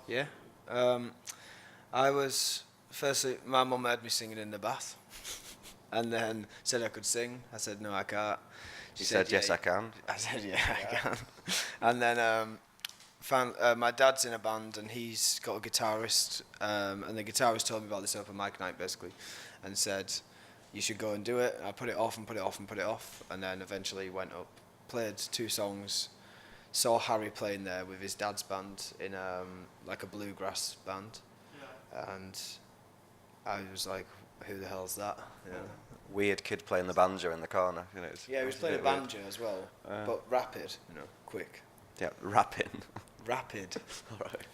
Yeah. Um, I was firstly, my mum heard me singing in the bath, and then said I could sing. I said no, I can't. She You said, yes, yeah. I can. I said yeah, I can. And then found my dad's in a band, and he's got a guitarist, and the guitarist told me about this open mic night basically, and said you should go and do it. And I put it off and put it off and put it off, and then eventually went up, played 2 songs, saw Harry playing there with his dad's band in like a bluegrass band, and I was like, who the hell's that? You know? Weird kid playing the banjo in the corner. You know, Yeah, he was playing a banjo as well, but rapid, quick. Yeah, rapping. Rapid. All right.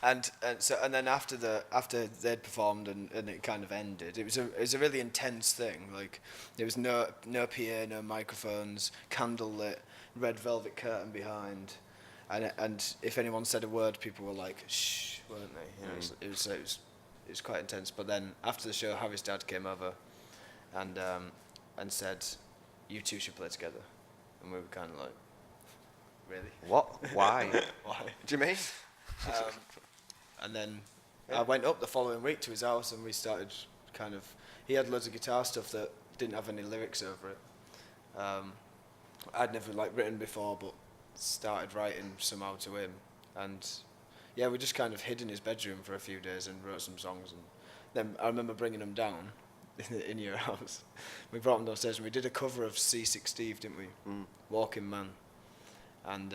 and then after they'd performed and it kind of ended, it was a really intense thing. Like there was no PA, no microphones, candle lit, red velvet curtain behind, and if anyone said a word, people were like shh, weren't they? You know, it was quite intense. But then after the show, Harry's dad came over, and said, "You two should play together," and we were kind of like, really? What? Why? Why? Do you mean? And then I went up the following week to his house, and we started kind of. He had loads of guitar stuff that didn't have any lyrics over it. I'd never written before, but started writing somehow to him, and yeah, we just kind of hid in his bedroom for a few days and wrote some songs, and then I remember bringing them down in your house. We brought them downstairs, and we did a cover of C6 Steve, didn't we? Walking Man. And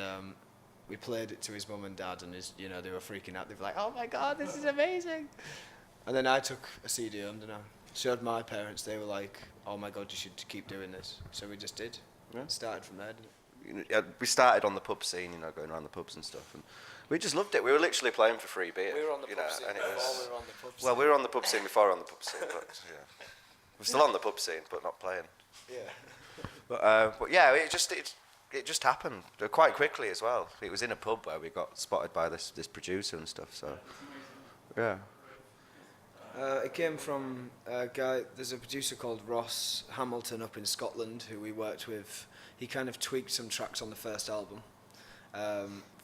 we played it to his mum and dad, and they were freaking out. They were like, "Oh my God, this is amazing!" And then I took a CD home, and I showed my parents. They were like, "Oh my God, you should keep doing this." So we just did. Yeah. Started from there. We started on the pub scene, going around the pubs and stuff, and we just loved it. We were literally playing for free beer. We were on the pub scene before we were on the pub scene. Well, we were on the pub scene before we were on the pub scene, but yeah, we're still on the pub scene, but not playing. Yeah. But yeah, it just happened quite quickly as well. It was in a pub where we got spotted by this producer and stuff. So yeah. It came from a guy. There's a producer called Ross Hamilton up in Scotland who we worked with. He kind of tweaked some tracks on the first album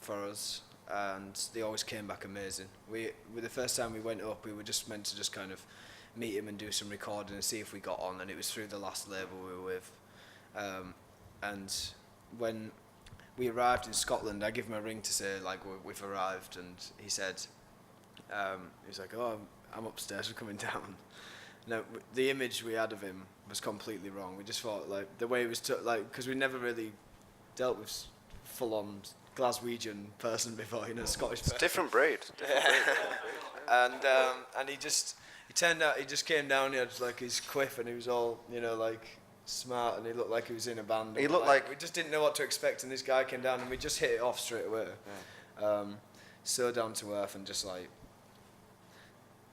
for us, and they always came back amazing. With the first time we went up, we were just meant to just kind of meet him and do some recording and see if we got on, and it was through the last label we were with. And when we arrived in Scotland, I gave him a ring to say we've arrived, and he said, he was like, "Oh, I'm upstairs, we're coming down." No, the image we had of him was completely wrong. We just thought the way he was because we never really dealt with full-on Glaswegian person before, Scottish person. It's different breed. And he turned out, he just came down. He had his quiff, and he was all smart, and he looked like he was in a band. He looked like we just didn't know what to expect, and this guy came down, and we just hit it off straight away. Yeah. So down to earth, and just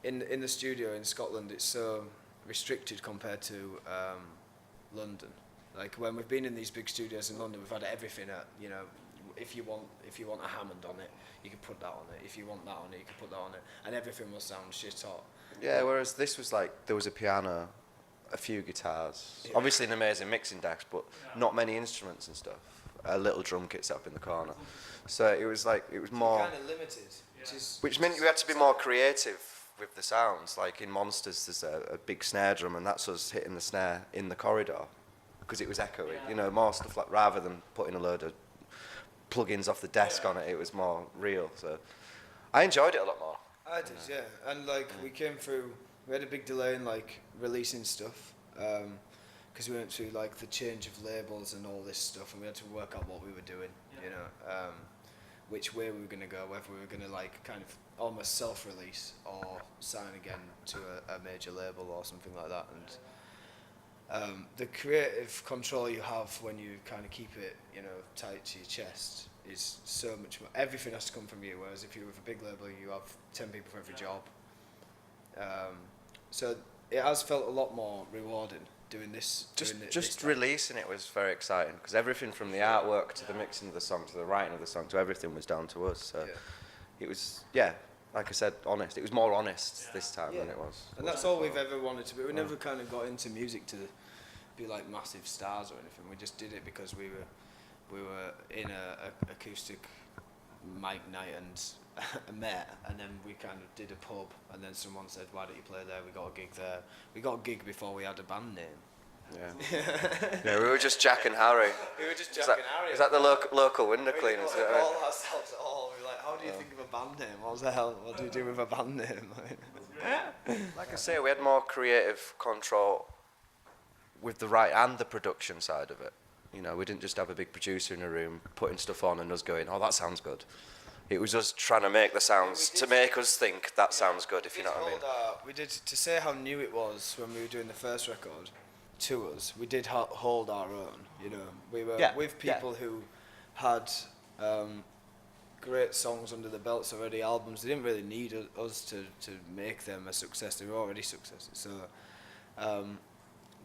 in the studio in Scotland, it's so restricted compared to London. When we've been in these big studios in London, we've had everything at if you want a Hammond on it, you can put that on it. If you want that on it, you can put that on it, and everything will sound shit hot. Yeah, whereas this was there was a piano, a few guitars, obviously an amazing mixing desk, but not many instruments and stuff. A little drum kit set up in the corner, so it was more kind of limited, which meant you had to be more creative with the sounds. In Monsters, there's a big snare drum, and that's us hitting the snare in the corridor because it was echoey. More stuff rather than putting a load of plugins off the desk on it. It was more real. So I enjoyed it a lot more. I did, yeah. And we came through. We had a big delay in releasing stuff because we went through the change of labels and all this stuff, and we had to work out what we were doing. Which way we were going to go, whether we were going to kind of almost self-release or sign again to a major label or something like that. And the creative control you have when you kind of keep it, tight to your chest is so much more. Everything has to come from you, whereas if you're with a big label, you have 10 people for every job. So it has felt a lot more rewarding doing this. Just releasing it was very exciting because everything from the artwork to the mixing of the song to the writing of the song to everything was down to us. So it was, like I said, honest. It was more honest this time than it was. And that's all we've ever wanted to be. We never kind of got into music to be massive stars or anything. We just did it because we were in a acoustic Mike Knight and a mate, and then we kind of did a pub, and then someone said, "Why don't you play there?" We got a gig there. We got a gig before we had a band name. Yeah. Yeah, we were just Jack and Harry. We were just Jack and Harry. Is that the local window We cleaners? didn't want to call ourselves at all. We were like, "How do you think of a band name? What the hell? What do you do with a band name?" Like I say, we had more creative control with the write and the production side of it. You know, we didn't just have a big producer in a room putting stuff on and us going, "Oh, that sounds good." It was us trying to make the sounds to make us think that sounds good, if you know what I mean. We did, to say how new it was when we were doing the first record to us, we did hold our own, you know. We were with people who had great songs under the belts already, albums. They didn't really need us to make them a success. They were already successes. So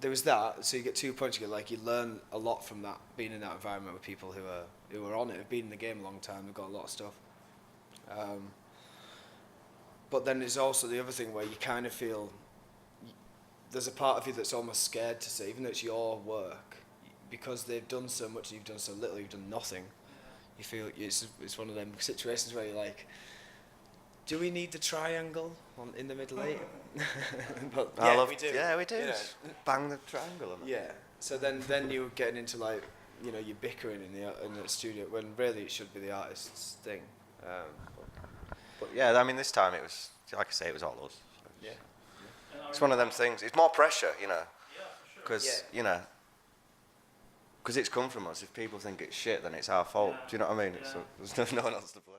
there was that. So you get 2 points. You learn a lot from that, being in that environment with people who are on it, have been in the game a long time. They've got a lot of stuff. But then there's also the other thing where you kind of feel there's a part of you that's almost scared to say, even though it's your work, because they've done so much and you've done so little, you've done nothing. You feel it's one of them situations where you're like, do we need the triangle in the middle eight? But we do. Yeah, we do. You know. Bang the triangle on it. Yeah. So then you're getting into like, you know, you're bickering in the studio when really it should be the artist's thing. But yeah, I mean, this time it was, like I say, it was all us. Yeah. It's one of them things. It's more pressure, you know, Yeah, for sure. because you know, because it's come from us. If people think it's shit, then it's our fault. Yeah. Do you know what I mean? Yeah. There's no one else to blame.